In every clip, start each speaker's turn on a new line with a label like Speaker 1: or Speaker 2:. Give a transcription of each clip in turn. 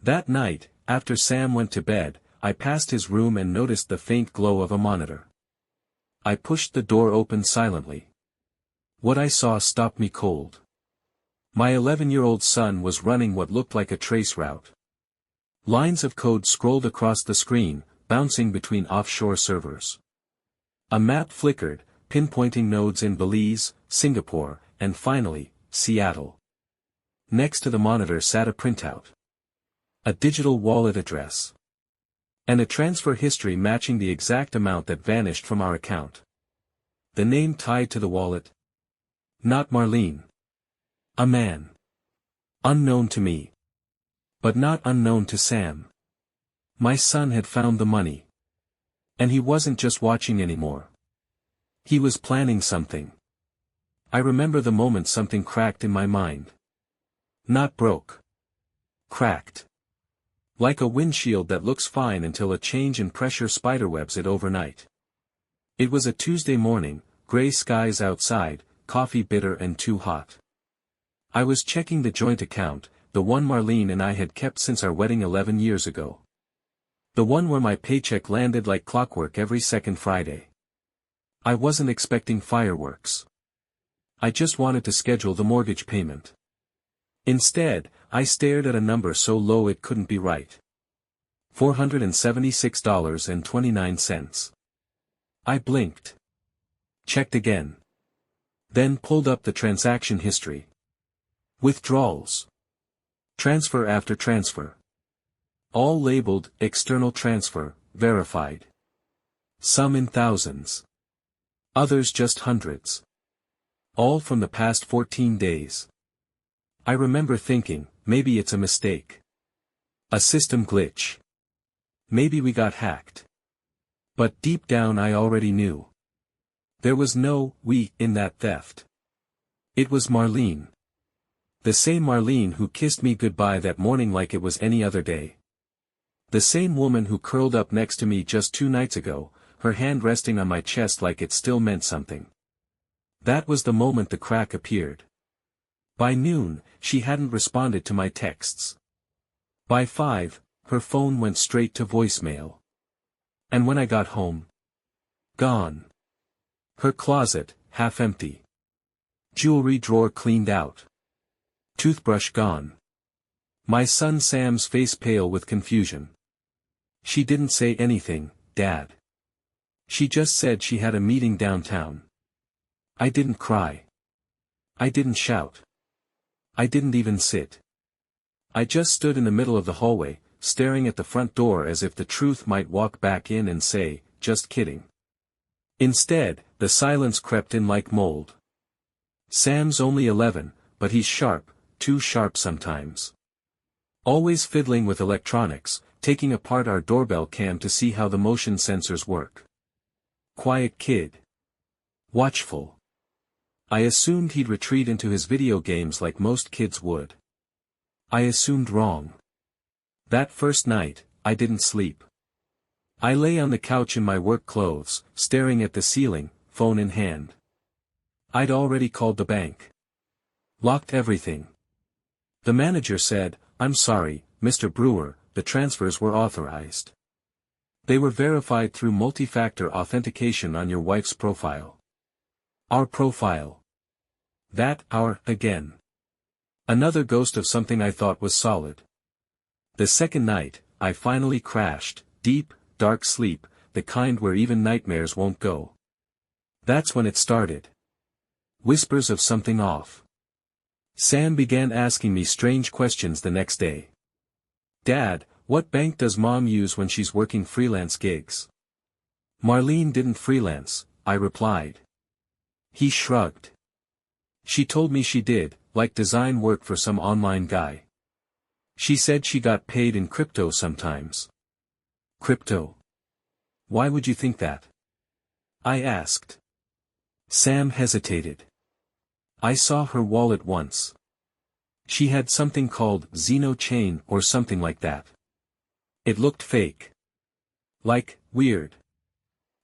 Speaker 1: That night, after Sam went to bed, I passed his room and noticed the faint glow of a monitor. I pushed the door open silently. What I saw stopped me cold. My 11-year-old son was running what looked like a trace route. Lines of code scrolled across the screen, bouncing between offshore servers. A map flickered, pinpointing nodes in Belize, Singapore, and finally, Seattle. Next to the monitor sat a printout. A digital wallet address. And a transfer history matching the exact amount that vanished from our account. The name tied to the wallet? Not Marlene. A man. Unknown to me. But not unknown to Sam. My son had found the money. And he wasn't just watching anymore. He was planning something. I remember the moment something cracked in my mind. Not broke. Cracked. Like a windshield that looks fine until a change in pressure spiderwebs it overnight. It was a Tuesday morning, gray skies outside, coffee bitter and too hot. I was checking the joint account, the one Marlene and I had kept since our wedding 11 years ago. The one where my paycheck landed like clockwork every second Friday. I wasn't expecting fireworks. I just wanted to schedule the mortgage payment. Instead, I stared at a number so low it couldn't be right. $476.29. I blinked. Checked again. Then pulled up the transaction history. Withdrawals. Transfer after transfer. All labeled, external transfer, verified. Some in thousands. Others just hundreds. All from the past 14 days. I remember thinking, maybe it's a mistake. A system glitch. Maybe we got hacked. But deep down I already knew. There was no we in that theft. It was Marlene. The same Marlene who kissed me goodbye that morning like it was any other day. The same woman who curled up next to me just 2 nights ago, her hand resting on my chest like it still meant something. That was the moment the crack appeared. By noon, she hadn't responded to my texts. By 5, her phone went straight to voicemail. And when I got home, gone. Her closet, half empty. Jewelry drawer cleaned out. Toothbrush gone. My son Sam's face pale with confusion. She didn't say anything, Dad. She just said she had a meeting downtown. I didn't cry. I didn't shout. I didn't even sit. I just stood in the middle of the hallway, staring at the front door as if the truth might walk back in and say, just kidding. Instead, the silence crept in like mold. Sam's only 11, but he's sharp, too sharp sometimes. Always fiddling with electronics, taking apart our doorbell cam to see how the motion sensors work. Quiet kid. Watchful. I assumed he'd retreat into his video games like most kids would. I assumed wrong. That first night, I didn't sleep. I lay on the couch in my work clothes, staring at the ceiling, phone in hand. I'd already called the bank. Locked everything. The manager said, "I'm sorry, Mr. Brewer, the transfers were authorized. They were verified through multi-factor authentication on your wife's profile." Our profile. That our again. Another ghost of something I thought was solid. The second night, I finally crashed, deep, dark sleep, the kind where even nightmares won't go. That's when it started. Whispers of something off. Sam began asking me strange questions the next day. "Dad, what bank does Mom use when she's working freelance gigs?" "Marlene didn't freelance," I replied. He shrugged. "She told me she did, like design work for some online guy. She said she got paid in crypto sometimes." "Crypto? Why would you think that?" I asked. Sam hesitated. "I saw her wallet once. She had something called Xeno Chain or something like that. It looked fake. Like, weird."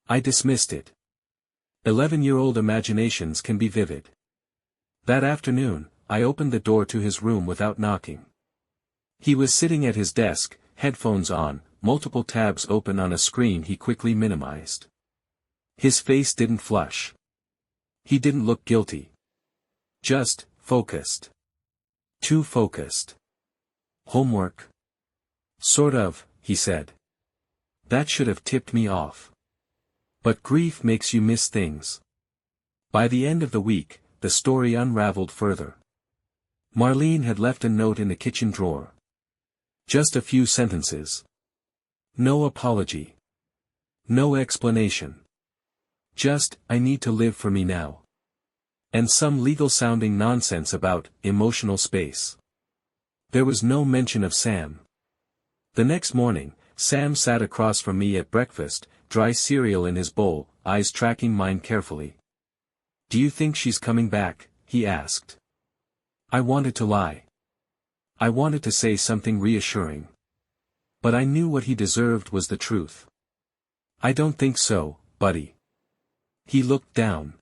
Speaker 1: I dismissed it. 11-year-old imaginations can be vivid. That afternoon, I opened the door to his room without knocking. He was sitting at his desk, headphones on, multiple tabs open on a screen he quickly minimized. His face didn't flush. He didn't look guilty. Just, focused. Too focused. Homework? Sort of, he said. That should have tipped me off. But grief makes you miss things. By the end of the week, the story unraveled further. Marlene had left a note in the kitchen drawer. Just a few sentences. No apology. No explanation. Just, I need to live for me now. And some legal-sounding nonsense about emotional space. There was no mention of Sam. The next morning, Sam sat across from me at breakfast, dry cereal in his bowl, eyes tracking mine carefully. "Do you think she's coming back?" he asked. I wanted to lie. I wanted to say something reassuring. But I knew what he deserved was the truth. "I don't think so, buddy." He looked down.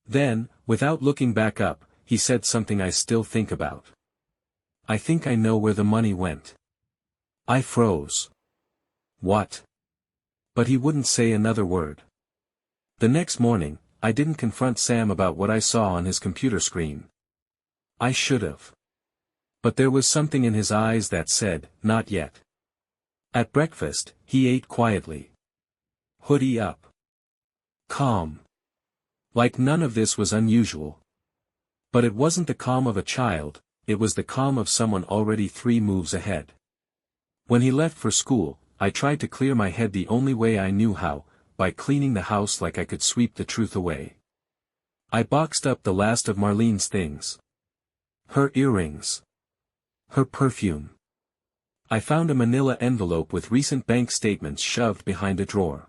Speaker 1: Then, without looking back up, he said something I still think about. "I think I know where the money went." I froze. What? But he wouldn't say another word. The next morning, I didn't confront Sam about what I saw on his computer screen. I should have. But there was something in his eyes that said, not yet. At breakfast, he ate quietly. Hoodie up. Calm. Like none of this was unusual. But it wasn't the calm of a child, it was the calm of someone already 3 moves ahead. When he left for school, I tried to clear my head the only way I knew how, by cleaning the house like I could sweep the truth away. I boxed up the last of Marlene's things. Her earrings. Her perfume. I found a manila envelope with recent bank statements shoved behind a drawer.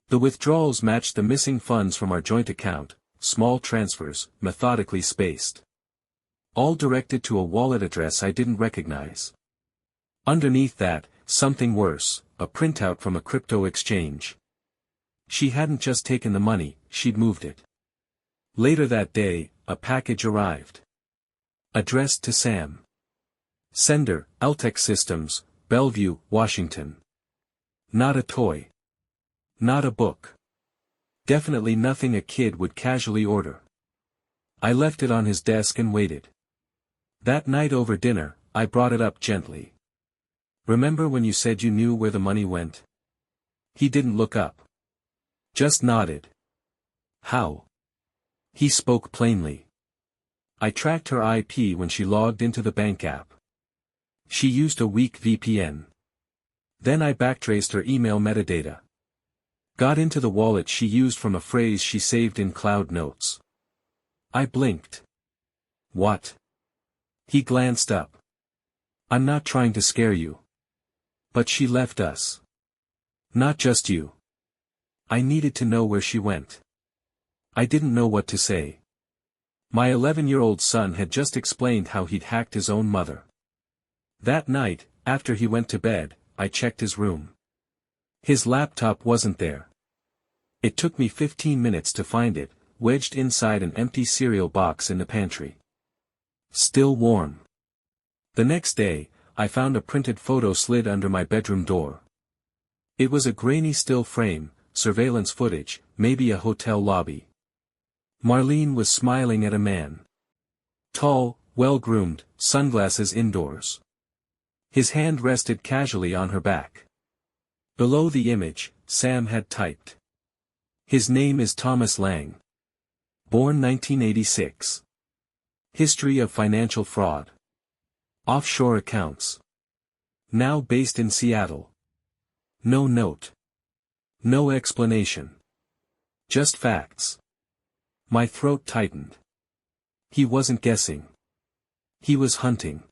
Speaker 1: The withdrawals matched the missing funds from our joint account, small transfers, methodically spaced. All directed to a wallet address I didn't recognize. Underneath that, something worse, a printout from a crypto exchange. She hadn't just taken the money, she'd moved it. Later that day, a package arrived. Addressed to Sam. Sender, Eltec Systems, Bellevue, Washington. Not a toy. Not a book. Definitely nothing a kid would casually order. I left it on his desk and waited. That night over dinner, I brought it up gently. "Remember when you said you knew where the money went?" He didn't look up. Just nodded. "How?" He spoke plainly. "I tracked her IP when she logged into the bank app. She used a weak VPN. Then I backtraced her email metadata. Got into the wallet she used from a phrase she saved in cloud notes." I blinked. "What?" He glanced up. "I'm not trying to scare you. But she left us. Not just you." I needed to know where she went. I didn't know what to say. My 11-year-old son had just explained how he'd hacked his own mother. That night, after he went to bed, I checked his room. His laptop wasn't there. It took me 15 minutes to find it, wedged inside an empty cereal box in the pantry. Still warm. The next day, I found a printed photo slid under my bedroom door. It was a grainy still frame, surveillance footage, maybe a hotel lobby. Marlene was smiling at a man. Tall, well-groomed, sunglasses indoors. His hand rested casually on her back. Below the image, Sam had typed. "His name is Thomas Lang. Born 1986. History of financial fraud. Offshore accounts. Now based in Seattle." No note. No explanation. Just facts. My throat tightened. He wasn't guessing. He was hunting.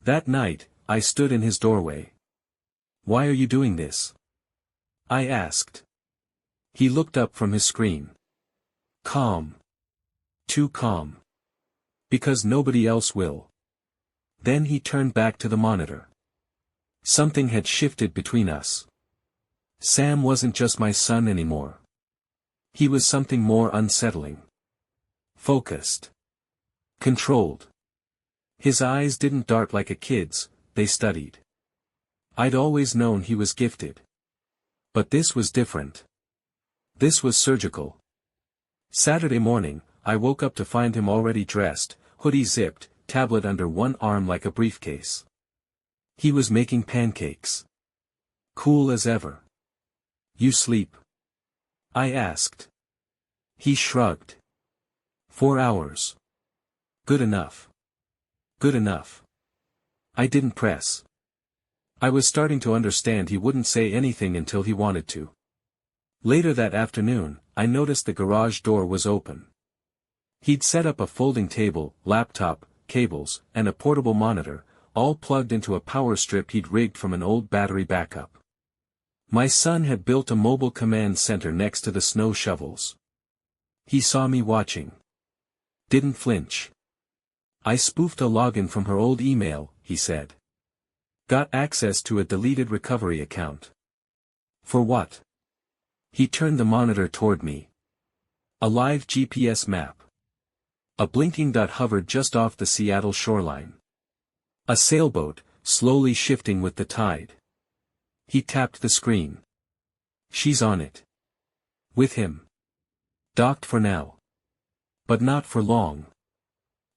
Speaker 1: That night, I stood in his doorway. "Why are you doing this?" I asked. He looked up from his screen. Calm. Too calm. "Because nobody else will." Then he turned back to the monitor. Something had shifted between us. Sam wasn't just my son anymore. He was something more unsettling. Focused. Controlled. His eyes didn't dart like a kid's, they studied. I'd always known he was gifted. But this was different. This was surgical. Saturday morning, I woke up to find him already dressed, hoodie zipped, tablet under one arm like a briefcase. He was making pancakes. Cool as ever. You sleep? I asked. He shrugged. 4 hours. Good enough. Good enough. I didn't press. I was starting to understand he wouldn't say anything until he wanted to. Later that afternoon, I noticed the garage door was open. He'd set up a folding table, laptop, cables, and a portable monitor, all plugged into a power strip he'd rigged from an old battery backup. My son had built a mobile command center next to the snow shovels. He saw me watching. Didn't flinch. I spoofed a login from her old email, he said. Got access to a deleted recovery account. For what? He turned the monitor toward me. A live GPS map. A blinking dot hovered just off the Seattle shoreline. A sailboat, slowly shifting with the tide. He tapped the screen. She's on it. With him. Docked for now. But not for long.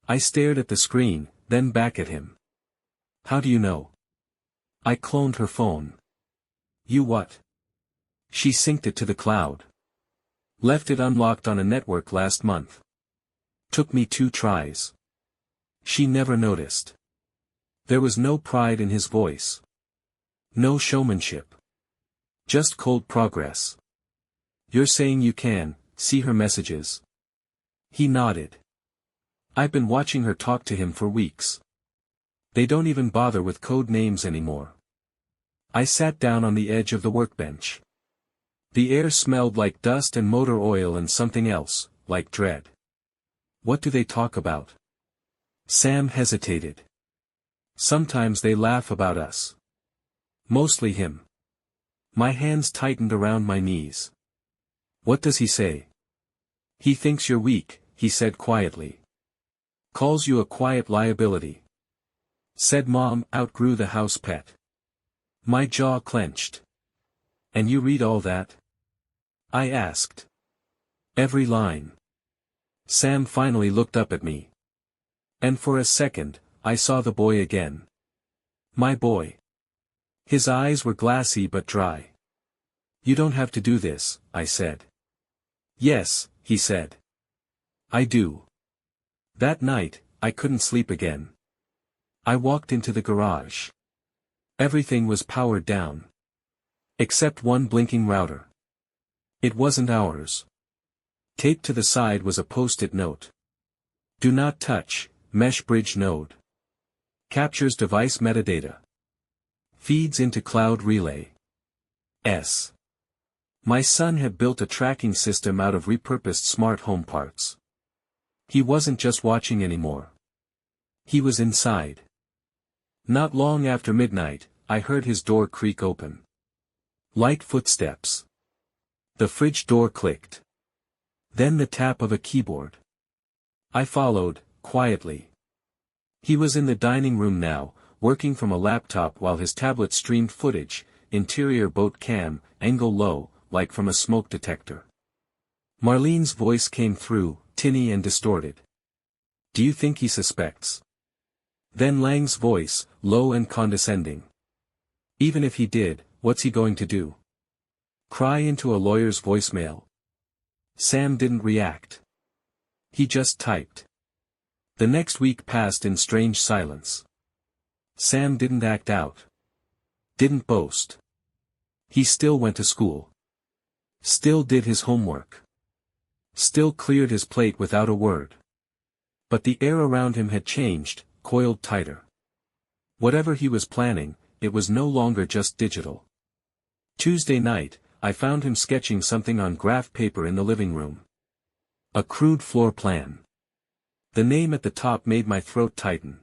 Speaker 1: I stared at the screen, then back at him. How do you know? I cloned her phone. You what? She synced it to the cloud. Left it unlocked on a network last month. Took me 2 tries. She never noticed. There was no pride in his voice. No showmanship. Just cold progress. You're saying you can see her messages? He nodded. I've been watching her talk to him for weeks. They don't even bother with code names anymore. I sat down on the edge of the workbench. The air smelled like dust and motor oil and something else, like dread. What do they talk about? Sam hesitated. Sometimes they laugh about us. Mostly him. My hands tightened around my knees. What does he say? He thinks you're weak, he said quietly. Calls you a quiet liability. Said Mom outgrew the house pet. My jaw clenched. And you read all that? I asked. Every line. Sam finally looked up at me. And for a second, I saw the boy again. My boy. His eyes were glassy but dry. You don't have to do this, I said. Yes, he said. I do. That night, I couldn't sleep again. I walked into the garage. Everything was powered down. Except one blinking router. It wasn't ours. Taped to the side was a post-it note. Do not touch, mesh bridge node. Captures device metadata. Feeds into cloud relay. My son had built a tracking system out of repurposed smart home parts. He wasn't just watching anymore. He was inside. Not long after midnight, I heard his door creak open. Light footsteps. The fridge door clicked. Then the tap of a keyboard. I followed, quietly. He was in the dining room now, working from a laptop while his tablet streamed footage, interior boat cam, angle low, like from a smoke detector. Marlene's voice came through, tinny and distorted. Do you think he suspects? Then Lang's voice, low and condescending. Even if he did, what's he going to do? Cry into a lawyer's voicemail? Sam didn't react. He just typed. The next week passed in strange silence. Sam didn't act out. Didn't boast. He still went to school. Still did his homework. Still cleared his plate without a word. But the air around him had changed, coiled tighter. Whatever he was planning, it was no longer just digital. Tuesday night, I found him sketching something on graph paper in the living room. A crude floor plan. The name at the top made my throat tighten.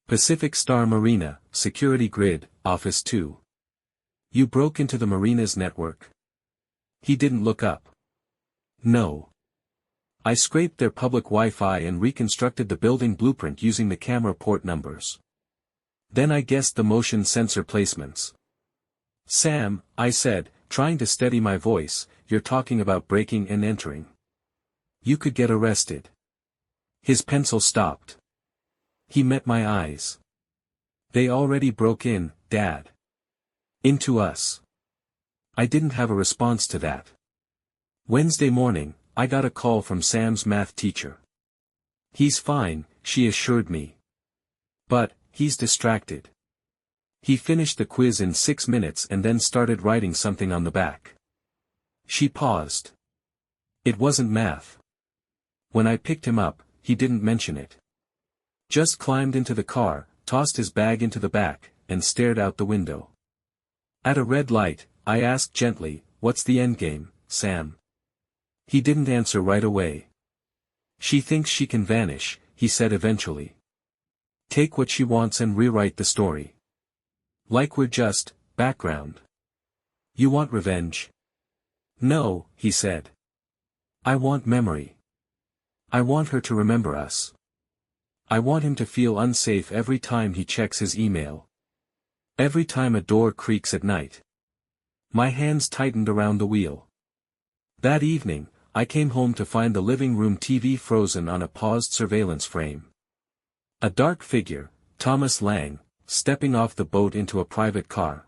Speaker 1: Pacific Star Marina, Security Grid, Office 2. You broke into the marina's network? He didn't look up. No. I scraped their public Wi-Fi and reconstructed the building blueprint using the camera port numbers. Then I guessed the motion sensor placements. "Sam," I said, trying to steady my voice, "you're talking about breaking and entering. You could get arrested." His pencil stopped. He met my eyes. "They already broke in, Dad. Into us." I didn't have a response to that. Wednesday morning, I got a call from Sam's math teacher. "He's fine," she assured me. "But, he's distracted. He finished the quiz in 6 minutes and then started writing something on the back." She paused. "It wasn't math. When I picked him up, he didn't mention it. Just climbed into the car, tossed his bag into the back, and stared out the window." At a red light, I asked gently, "What's the endgame, Sam?" He didn't answer right away. "She thinks she can vanish," he said eventually. "Take what she wants and rewrite the story. Like we're just background. You want revenge?" "No," he said. "I want memory. I want her to remember us. I want him to feel unsafe every time he checks his email. Every time a door creaks at night." My hands tightened around the wheel. That evening, I came home to find the living room TV frozen on a paused surveillance frame. A dark figure, Thomas Lang, stepping off the boat into a private car.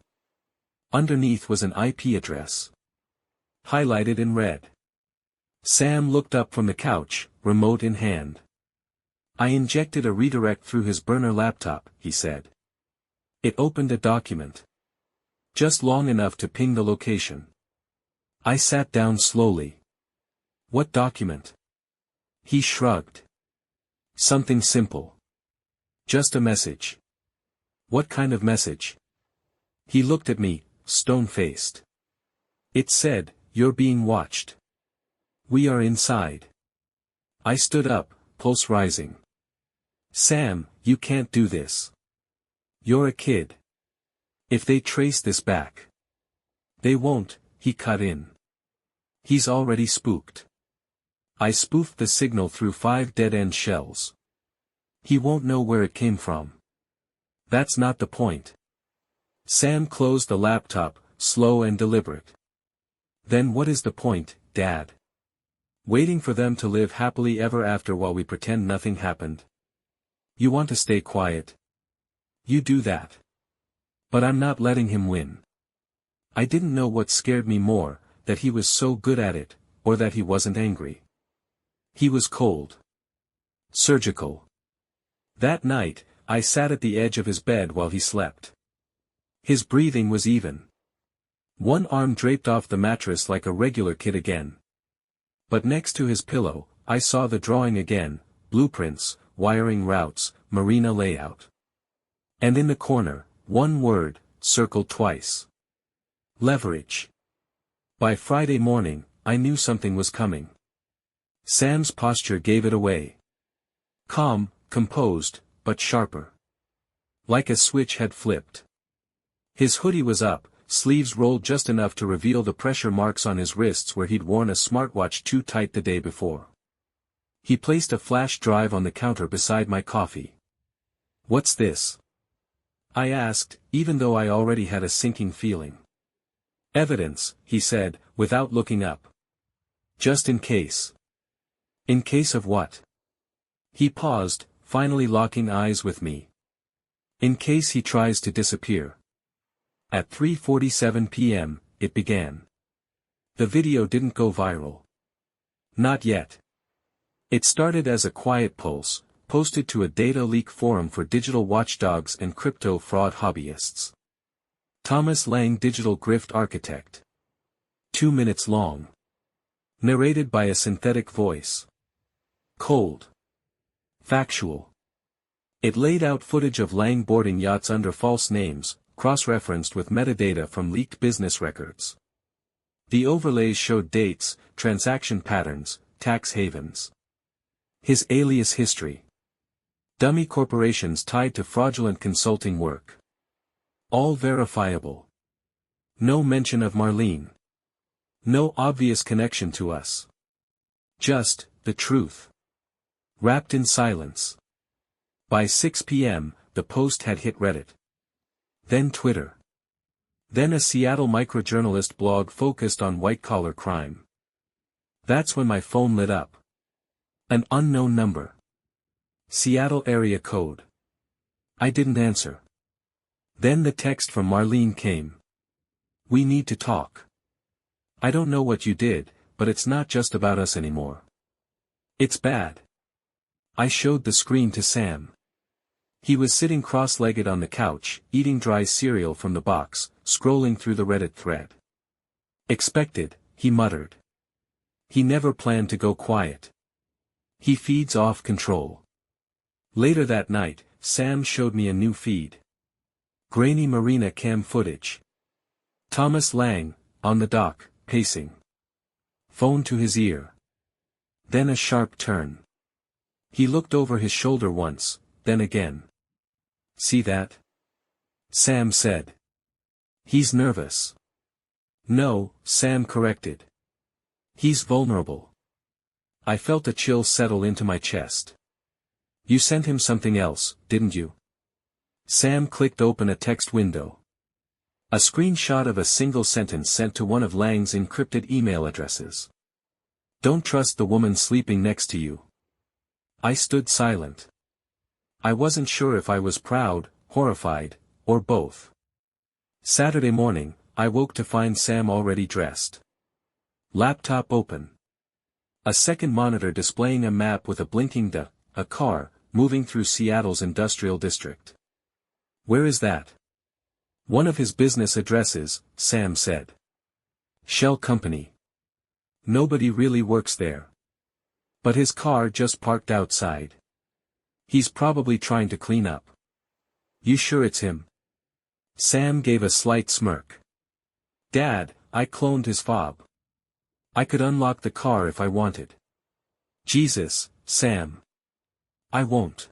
Speaker 1: Underneath was an IP address. Highlighted in red. Sam looked up from the couch, remote in hand. "I injected a redirect through his burner laptop," he said. "It opened a document. Just long enough to ping the location." I sat down slowly. "What document?" He shrugged. "Something simple. Just a message." "What kind of message?" He looked at me, stone-faced. "It said, 'You're being watched. We are inside.'" I stood up, pulse rising. "Sam, you can't do this. You're a kid. If they trace this back." "They won't," he cut in. "He's already spooked. I spoofed the signal through 5 dead-end shells. He won't know where it came from." "That's not the point." Sam closed the laptop, slow and deliberate. "Then what is the point, Dad? Waiting for them to live happily ever after while we pretend nothing happened? You want to stay quiet? You do that. But I'm not letting him win." I didn't know what scared me more, that he was so good at it, or that he wasn't angry. He was cold. Surgical. That night, I sat at the edge of his bed while he slept. His breathing was even. One arm draped off the mattress like a regular kid again. But next to his pillow, I saw the drawing again, blueprints, wiring routes, marina layout. And in the corner, one word, circled twice. Leverage. By Friday morning, I knew something was coming. Sam's posture gave it away. Calm, composed, but sharper. Like a switch had flipped. His hoodie was up, sleeves rolled just enough to reveal the pressure marks on his wrists where he'd worn a smartwatch too tight the day before. He placed a flash drive on the counter beside my coffee. "What's this?" I asked, even though I already had a sinking feeling. "Evidence," he said, without looking up. "Just in case." "In case of what?" He paused, finally locking eyes with me. "In case he tries to disappear." At 3:47 p.m., it began. The video didn't go viral. Not yet. It started as a quiet pulse, posted to a data leak forum for digital watchdogs and crypto fraud hobbyists. Thomas Lang, digital grift architect. 2 minutes long. Narrated by a synthetic voice. Cold. Factual. It laid out footage of Lang boarding yachts under false names, cross-referenced with metadata from leaked business records. The overlays showed dates, transaction patterns, tax havens. His alias history. Dummy corporations tied to fraudulent consulting work. All verifiable. No mention of Marlene. No obvious connection to us. Just, the truth. Wrapped in silence. By 6 p.m., the post had hit Reddit. Then Twitter. Then a Seattle microjournalist blog focused on white-collar crime. That's when my phone lit up. An unknown number. Seattle area code. I didn't answer. Then the text from Marlene came. We need to talk. I don't know what you did, but it's not just about us anymore. It's bad. I showed the screen to Sam. He was sitting cross-legged on the couch, eating dry cereal from the box, scrolling through the Reddit thread. Expected, he muttered. He never planned to go quiet. He feeds off control. Later that night, Sam showed me a new feed. Grainy marina cam footage. Thomas Lang, on the dock, pacing. Phone to his ear. Then a sharp turn. He looked over his shoulder once, then again. See that? Sam said. He's nervous. No, Sam corrected. He's vulnerable. I felt a chill settle into my chest. You sent him something else, didn't you? Sam clicked open a text window. A screenshot of a single sentence sent to one of Lang's encrypted email addresses. Don't trust the woman sleeping next to you. I stood silent. I wasn't sure if I was proud, horrified, or both. Saturday morning, I woke to find Sam already dressed. Laptop open. A second monitor displaying a map with a blinking a car, moving through Seattle's industrial district. Where is that? One of his business addresses, Sam said. Shell Company. Nobody really works there. But his car just parked outside. He's probably trying to clean up. You sure it's him? Sam gave a slight smirk. Dad, I cloned his fob. I could unlock the car if I wanted. Jesus, Sam. I won't.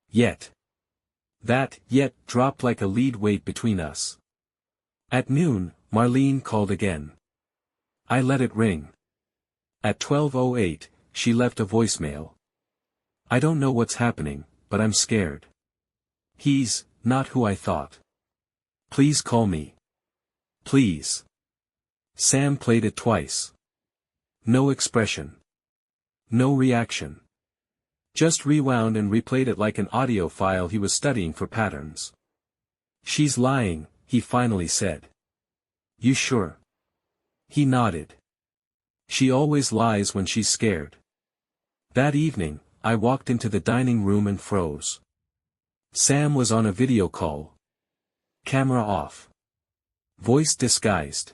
Speaker 1: Yet. That yet dropped like a lead weight between us. At noon, Marlene called again. I let it ring. At 12:08, she left a voicemail. I don't know what's happening, but I'm scared. He's not who I thought. Please call me. Please. Sam played it twice. No expression. No reaction. Just rewound and replayed it like an audio file he was studying for patterns. She's lying, he finally said. You sure? He nodded. She always lies when she's scared. That evening, I walked into the dining room and froze. Sam was on a video call. Camera off. Voice disguised.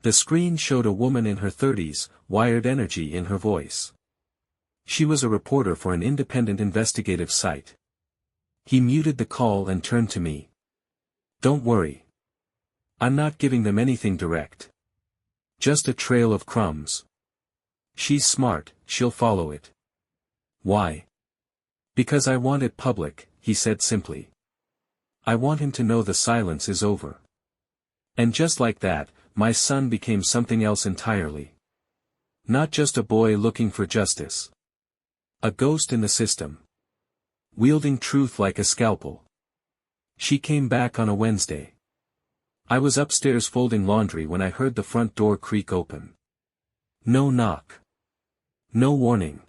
Speaker 1: The screen showed a woman in her 30s, wired energy in her voice. She was a reporter for an independent investigative site. He muted the call and turned to me. Don't worry. I'm not giving them anything direct. Just a trail of crumbs. She's smart, she'll follow it. Why? Because I want it public, he said simply. I want him to know the silence is over. And just like that, my son became something else entirely. Not just a boy looking for justice. A ghost in the system. Wielding truth like a scalpel. She came back on a Wednesday. I was upstairs folding laundry when I heard the front door creak open. No knock. No warning.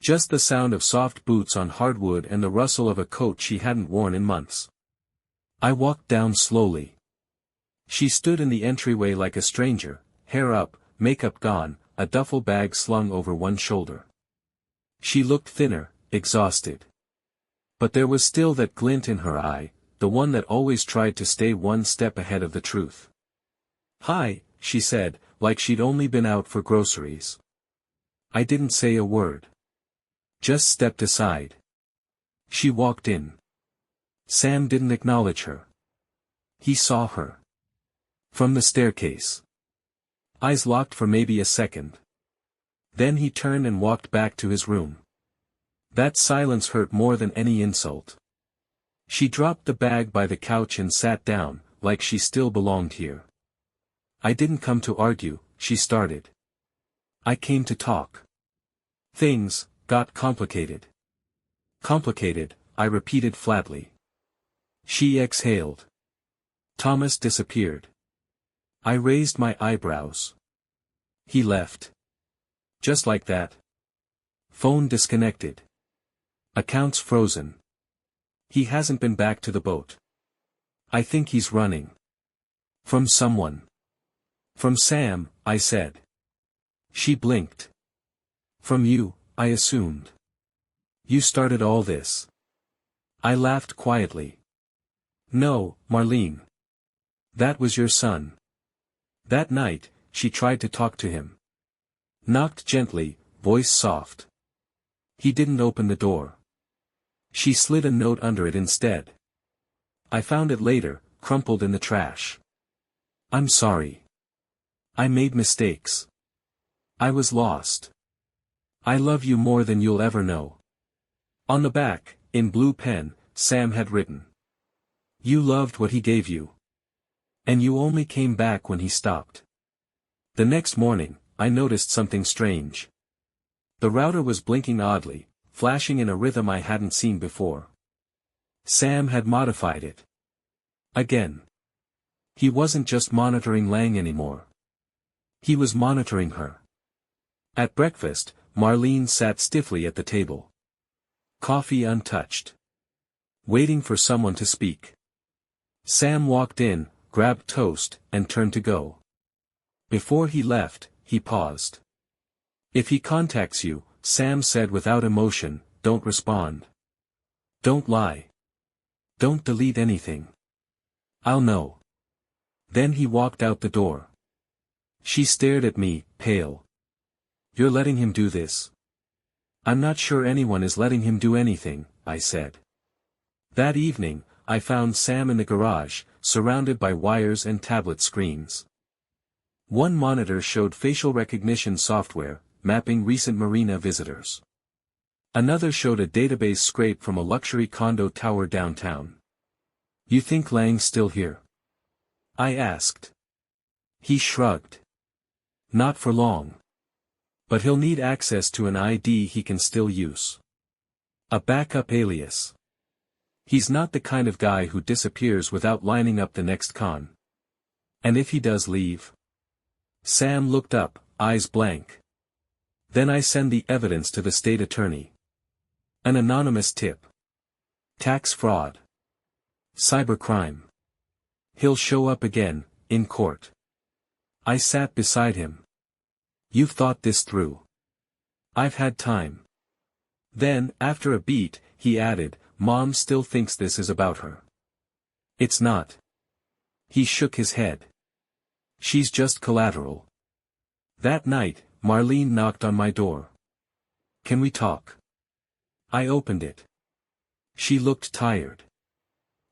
Speaker 1: Just the sound of soft boots on hardwood and the rustle of a coat she hadn't worn in months. I walked down slowly. She stood in the entryway like a stranger, hair up, makeup gone, a duffel bag slung over one shoulder. She looked thinner, exhausted. But there was still that glint in her eye, the one that always tried to stay one step ahead of the truth. Hi, she said, like she'd only been out for groceries. I didn't say a word. Just stepped aside. She walked in. Sam didn't acknowledge her. He saw her. From the staircase. Eyes locked for maybe a second. Then he turned and walked back to his room. That silence hurt more than any insult. She dropped the bag by the couch and sat down, like she still belonged here. I didn't come to argue, she started. I came to talk. Things got complicated. Complicated, I repeated flatly. She exhaled. Thomas disappeared. I raised my eyebrows. He left. Just like that. Phone disconnected. Accounts frozen. He hasn't been back to the boat. I think he's running. From someone. From Sam, I said. She blinked. From you, I assumed. You started all this. I laughed quietly. No, Marlene. That was your son. That night, she tried to talk to him. Knocked gently, voice soft. He didn't open the door. She slid a note under it instead. I found it later, crumpled in the trash. I'm sorry. I made mistakes. I was lost. I love you more than you'll ever know. On the back, in blue pen, Sam had written. You loved what he gave you. And you only came back when he stopped. The next morning, I noticed something strange. The router was blinking oddly, flashing in a rhythm I hadn't seen before. Sam had modified it. Again. He wasn't just monitoring Lang anymore. He was monitoring her. At breakfast, Marlene sat stiffly at the table. Coffee untouched. Waiting for someone to speak. Sam walked in, grabbed toast, and turned to go. Before he left, he paused. If he contacts you, Sam said without emotion, don't respond. Don't lie. Don't delete anything. I'll know. Then he walked out the door. She stared at me, pale. You're letting him do this? I'm not sure anyone is letting him do anything, I said. That evening, I found Sam in the garage, surrounded by wires and tablet screens. One monitor showed facial recognition software, mapping recent marina visitors. Another showed a database scrape from a luxury condo tower downtown. You think Lang's still here? I asked. He shrugged. Not for long. But he'll need access to an ID he can still use. A backup alias. He's not the kind of guy who disappears without lining up the next con. And if he does leave? Sam looked up, eyes blank. Then I send the evidence to the state attorney. An anonymous tip. Tax fraud. Cybercrime. He'll show up again, in court. I sat beside him. You've thought this through. I've had time. Then, after a beat, he added, Mom still thinks this is about her. It's not. He shook his head. She's just collateral. That night, Marlene knocked on my door. Can we talk? I opened it. She looked tired.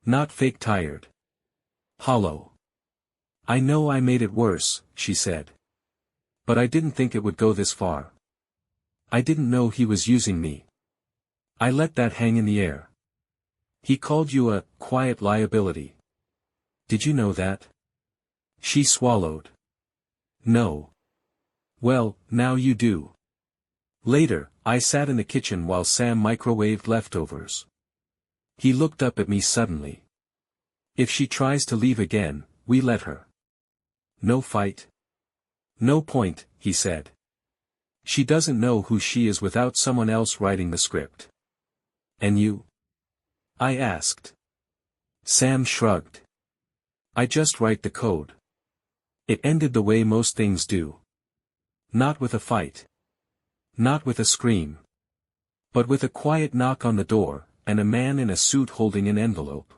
Speaker 1: Not fake tired. Hollow. I know I made it worse, she said. But I didn't think it would go this far. I didn't know he was using me. I let that hang in the air. He called you a quiet liability. Did you know that? She swallowed. No. Well, now you do. Later, I sat in the kitchen while Sam microwaved leftovers. He looked up at me suddenly. If she tries to leave again, we let her. No fight. No point, he said. She doesn't know who she is without someone else writing the script. And you? I asked. Sam shrugged. I just write the code. It ended the way most things do. Not with a fight. Not with a scream. But with a quiet knock on the door, and a man in a suit holding an envelope.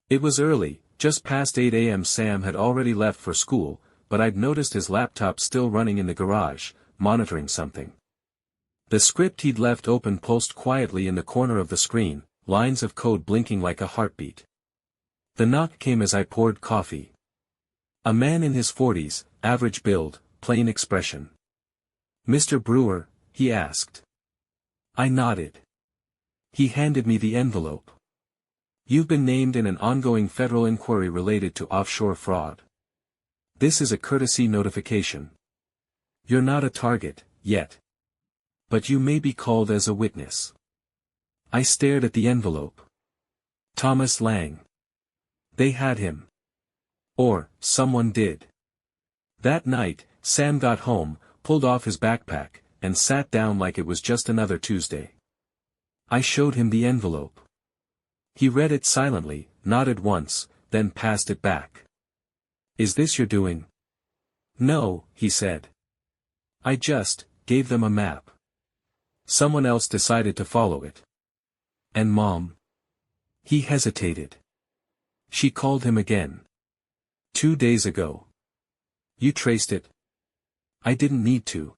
Speaker 1: It was early, just past 8 a.m. Sam had already left for school, but I'd noticed his laptop still running in the garage, monitoring something. The script he'd left open pulsed quietly in the corner of the screen, lines of code blinking like a heartbeat. The knock came as I poured coffee. A man in his 40s, average build, plain expression. Mr. Brewer, he asked. I nodded. He handed me the envelope. You've been named in an ongoing federal inquiry related to offshore fraud. This is a courtesy notification. You're not a target, yet. But you may be called as a witness. I stared at the envelope. Thomas Lang. They had him. Or, someone did. That night, Sam got home, pulled off his backpack, and sat down like it was just another Tuesday. I showed him the envelope. He read it silently, nodded once, then passed it back. Is this your doing? No, he said. I just gave them a map. Someone else decided to follow it. And Mom? He hesitated. She called him again. 2 days ago. You traced it? I didn't need to.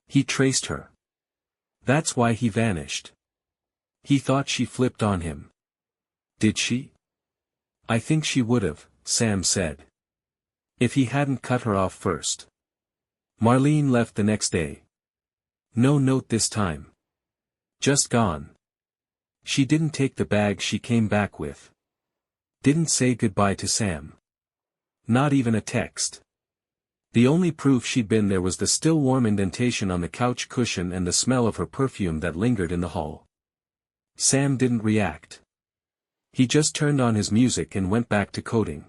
Speaker 1: He traced her. That's why he vanished. He thought she flipped on him. Did she? I think she would've, Sam said. If he hadn't cut her off first. Marlene left the next day. No note this time. Just gone. She didn't take the bag she came back with. Didn't say goodbye to Sam. Not even a text. The only proof she'd been there was the still warm indentation on the couch cushion and the smell of her perfume that lingered in the hall. Sam didn't react. He just turned on his music and went back to coding.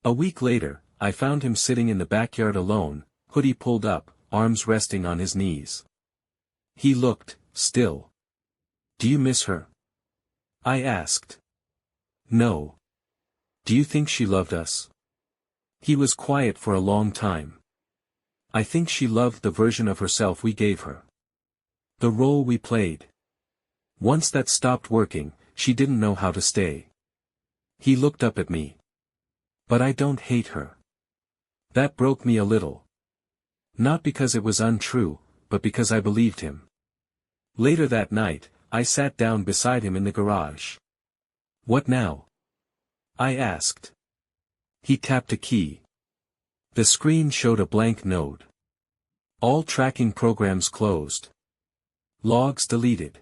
Speaker 1: A week later, I found him sitting in the backyard alone, hoodie pulled up, arms resting on his knees. He looked still. Do you miss her? I asked. No. Do you think she loved us? He was quiet for a long time. I think she loved the version of herself we gave her. The role we played. Once that stopped working, she didn't know how to stay. He looked up at me. But I don't hate her. That broke me a little. Not because it was untrue, but because I believed him. Later that night, I sat down beside him in the garage. What now? I asked. He tapped a key. The screen showed a blank node. All tracking programs closed. Logs deleted.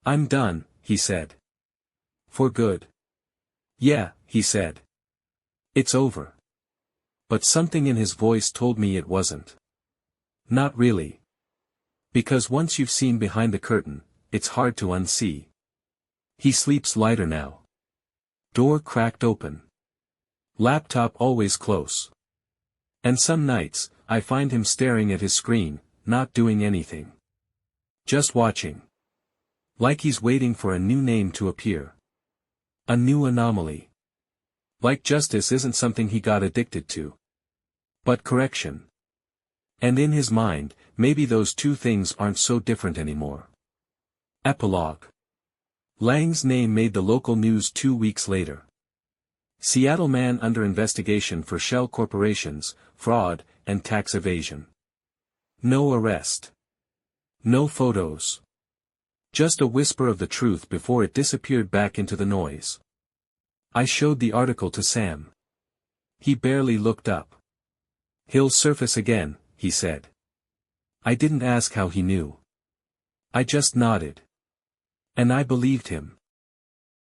Speaker 1: I'm done, he said. For good. Yeah, he said. It's over. But something in his voice told me it wasn't. Not really. Because once you've seen behind the curtain, it's hard to unsee. He sleeps lighter now. Door cracked open. Laptop always close. And some nights, I find him staring at his screen, not doing anything. Just watching. Like he's waiting for a new name to appear. A new anomaly. Like justice isn't something he got addicted to. But correction. And in his mind, maybe those two things aren't so different anymore. Epilogue. Lang's name made the local news 2 weeks later. Seattle man under investigation for shell corporations, fraud, and tax evasion. No arrest. No photos. Just a whisper of the truth before it disappeared back into the noise. I showed the article to Sam. He barely looked up. He'll surface again, he said. I didn't ask how he knew. I just nodded. And I believed him.